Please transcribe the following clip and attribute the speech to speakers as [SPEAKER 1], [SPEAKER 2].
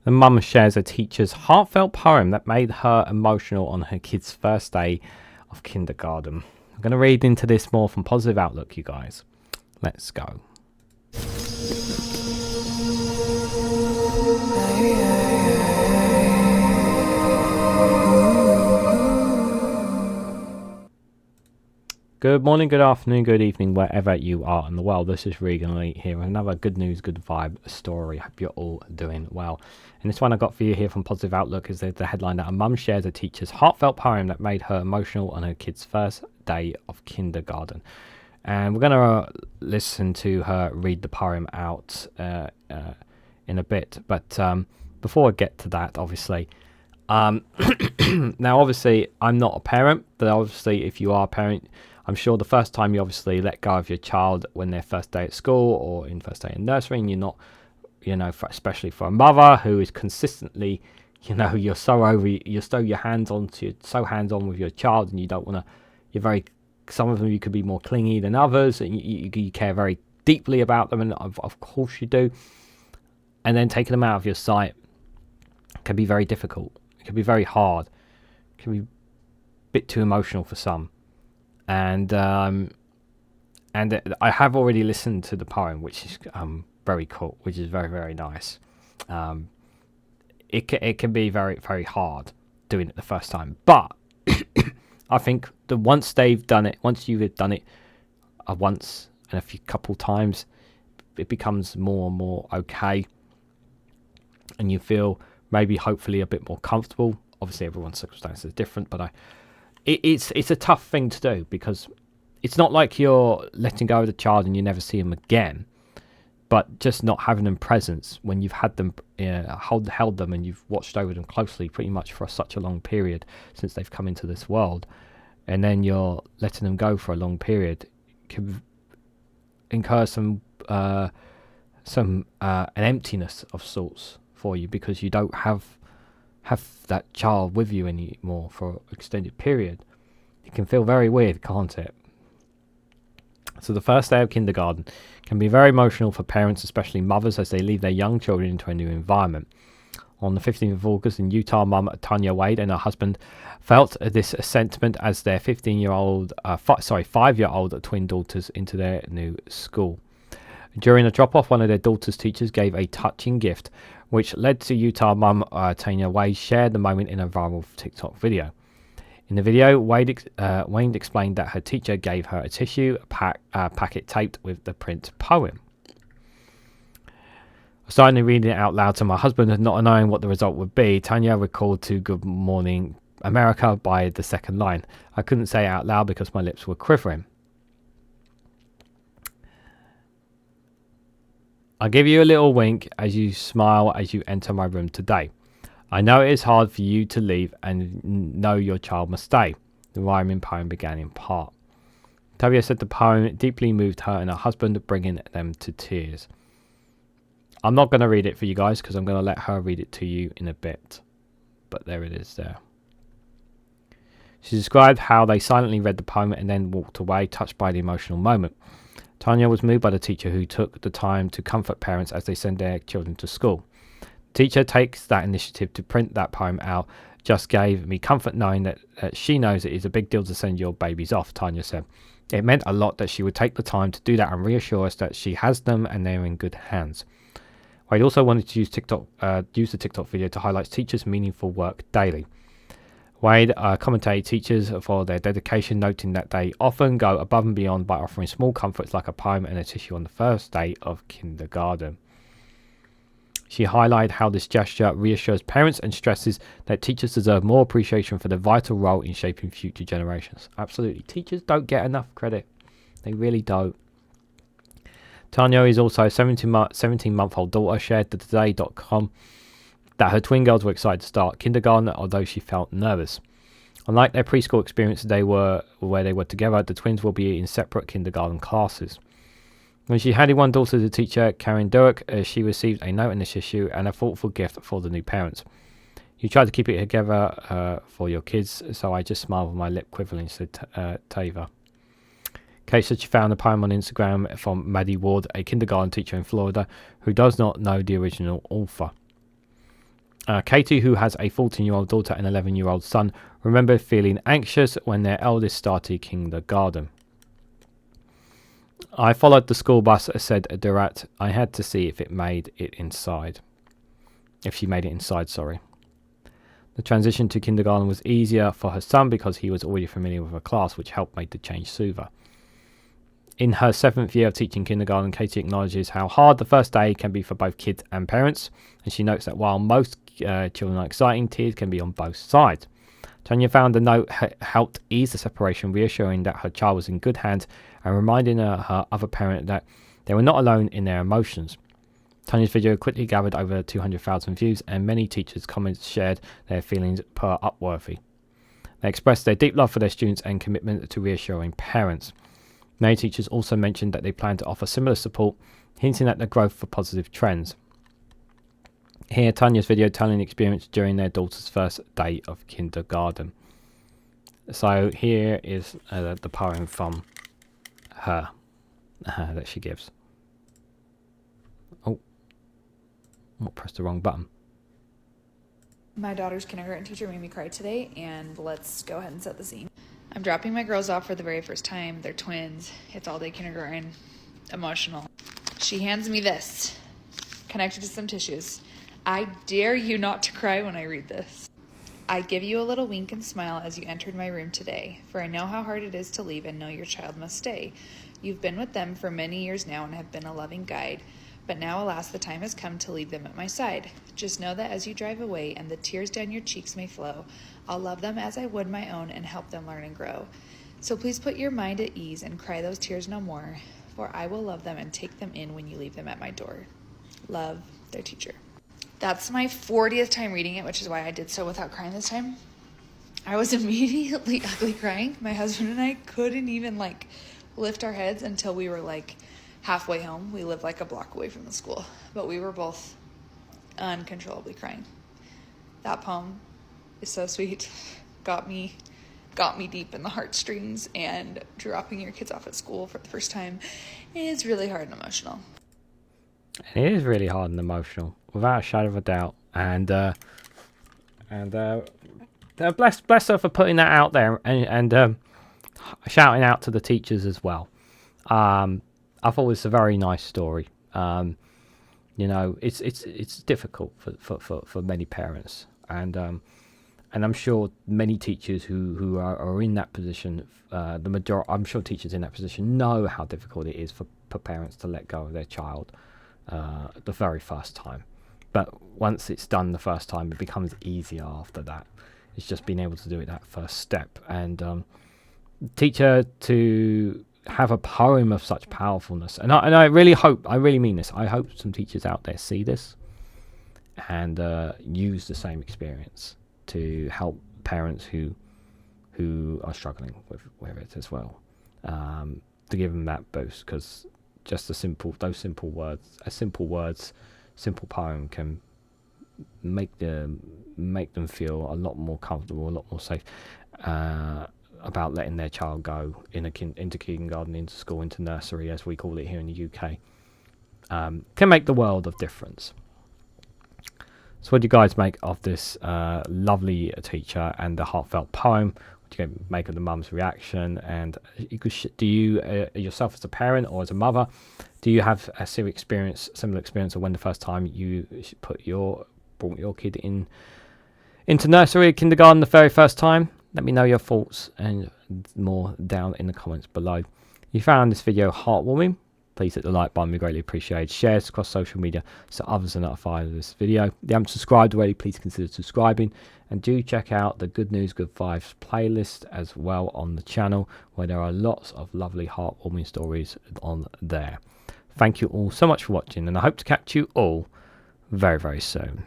[SPEAKER 1] The mum shares a teacher's heartfelt poem that made her emotional on her kid's first day of kindergarten. I'm going to read into this more from Positive Outlook, you guys. Let's go. Good morning, good afternoon, good evening, wherever you are in the world. This is Reganelite here with another good news, good vibe story. Hope you're all doing well. And this one I got for you here from Positive Outlook is the headline that a mum shares a teacher's heartfelt poem that made her emotional on her kid's first day of kindergarten. And we're going to listen to her read the poem out in a bit. But before I get to that, obviously, now obviously I'm not a parent, but obviously if you are a parent, I'm sure the first time you obviously let go of your child when their first day at school or in first day in nursery, and you're not, especially for a mother who is consistently, you're so hands on with your child, and you don't want to, some of them you could be more clingy than others, and you care very deeply about them, and of course you do. And then taking them out of your sight can be very difficult. It can be very hard. It can be a bit too emotional for some. And I have already listened to the poem, which is very cool, which is very, very nice. It can be very, very hard doing it the first time, but I think that once you've done it once and a couple times, it becomes more and more okay, and you feel maybe hopefully a bit more comfortable. Obviously, everyone's circumstances are different, but it's a tough thing to do, because it's not like you're letting go of the child and you never see them again, but just not having them present when you've had them, held them, and you've watched over them closely pretty much for such a long period since they've come into this world, and then you're letting them go for a long period, can incur an emptiness of sorts for you, because you don't have that child with you anymore for an extended period. It can feel very weird, can't it? So the first day of kindergarten can be very emotional for parents, especially mothers, as they leave their young children into a new environment. On the 15th of August in Utah, mum Tanya Wade and her husband felt this sentiment as their 5-year-old twin daughters into their new school. During a drop-off, one of their daughter's teachers gave a touching gift, which led to Utah mum Tanya Wade share the moment in a viral TikTok video. In the video, Wade explained that her teacher gave her a tissue packet taped with the print poem. Starting reading it out loud to my husband, not knowing what the result would be, Tanya recalled to Good Morning America by the second line. I couldn't say it out loud because my lips were quivering. I give you a little wink as you smile as you enter my room today. I know it is hard for you to leave and know your child must stay. The rhyming poem began in part. Tavia said the poem deeply moved her and her husband, bringing them to tears. I'm not going to read it for you guys because I'm going to let her read it to you in a bit. But there it is there. She described how they silently read the poem and then walked away, touched by the emotional moment. Tanya was moved by the teacher who took the time to comfort parents as they send their children to school. The teacher takes that initiative to print that poem out. Just gave me comfort knowing that she knows it is a big deal to send your babies off, Tanya said. It meant a lot that she would take the time to do that and reassure us that she has them and they're in good hands. Wade also wanted to use the TikTok video to highlight teachers' meaningful work daily. Wade commended teachers for their dedication, noting that they often go above and beyond by offering small comforts like a poem and a tissue on the first day of kindergarten. She highlighted how this gesture reassures parents and stresses that teachers deserve more appreciation for their vital role in shaping future generations. Absolutely. Teachers don't get enough credit. They really don't. Tanya is also a 17-month-old daughter, shared to today.com that her twin girls were excited to start kindergarten, although she felt nervous. Unlike their preschool experience where they were together, the twins will be in separate kindergarten classes. When she handed one daughter to the teacher, Karen Durek, she received a note in this issue and a thoughtful gift for the new parents. You tried to keep it together for your kids, so I just smiled with my lip quivering, said Tava. Kate said she found a poem on Instagram from Maddie Ward, a kindergarten teacher in Florida, who does not know the original author. Katie, who has a 14-year-old daughter and 11-year-old son, remember feeling anxious when their eldest started kindergarten. I followed the school bus, said Durat. I had to see if it made it inside. If she made it inside, sorry. The transition to kindergarten was easier for her son because he was already familiar with her class, which helped make the change smoother. In her 7th year of teaching kindergarten, Katie acknowledges how hard the first day can be for both kids and parents, and she notes that while most children are exciting, tears can be on both sides. Tanya found the note helped ease the separation, reassuring that her child was in good hands and reminding her other parent that they were not alone in their emotions. Tanya's video quickly gathered over 200,000 views, and many teachers' comments shared their feelings per Upworthy. They expressed their deep love for their students and commitment to reassuring parents. Many teachers also mentioned that they plan to offer similar support, hinting at the growth for positive trends. Here, Tanya's video telling the experience during their daughter's first day of kindergarten. So here is the poem from her that she gives. Oh, I pressed the wrong button.
[SPEAKER 2] My daughter's kindergarten teacher made me cry today, and let's go ahead and set the scene. I'm dropping my girls off for the very first time. They're twins. It's all day kindergarten. Emotional. She hands me this, connected to some tissues. I dare you not to cry when I read this. I give you a little wink and smile as you entered my room today, for I know how hard it is to leave and know your child must stay. You've been with them for many years now and have been a loving guide, but now, alas, the time has come to leave them at my side. Just know that as you drive away and the tears down your cheeks may flow, I'll love them as I would my own and help them learn and grow. So please put your mind at ease and cry those tears no more, for I will love them and take them in when you leave them at my door. Love, their teacher. That's my 40th time reading it, which is why I did so without crying this time. I was immediately ugly crying. My husband and I couldn't even lift our heads until we were halfway home. We lived a block away from the school, but we were both uncontrollably crying. That poem is so sweet. Got me deep in the heartstrings, and dropping your kids off at school for the first time is really hard and emotional.
[SPEAKER 1] It is really hard and emotional, without a shadow of a doubt. And bless her for putting that out there and shouting out to the teachers as well. I thought it was a very nice story. It's difficult for many parents, and I'm sure many teachers who are in that position, I'm sure teachers in that position know how difficult it is for parents to let go of their child the very first time. But once it's done the first time, it becomes easier after that. It's just being able to do it that first step. And teacher to have a poem of such powerfulness, and I really hope, I really mean this, I hope some teachers out there see this and use the same experience to help parents who are struggling with it as well, to give them that boost, because just those simple words, simple poem can make them feel a lot more comfortable, a lot more safe about letting their child go into kindergarten, into school, into nursery, as we call it here in the UK. Can make the world of difference. So what do you guys make of this lovely teacher and the heartfelt poem? What do you make of the mum's reaction? And do you yourself as a parent or as a mother, do you have a similar experience of when the first time you brought your kid into nursery, kindergarten the very first time? Let me know your thoughts and more down in the comments below. If you found this video heartwarming, please hit the like button, we greatly appreciate. Share this across social media so others are notified of this video. If you haven't subscribed already, please consider subscribing. And do check out the Good News, Good Vibes playlist as well on the channel, where there are lots of lovely heartwarming stories on there. Thank you all so much for watching, and I hope to catch you all very, very soon.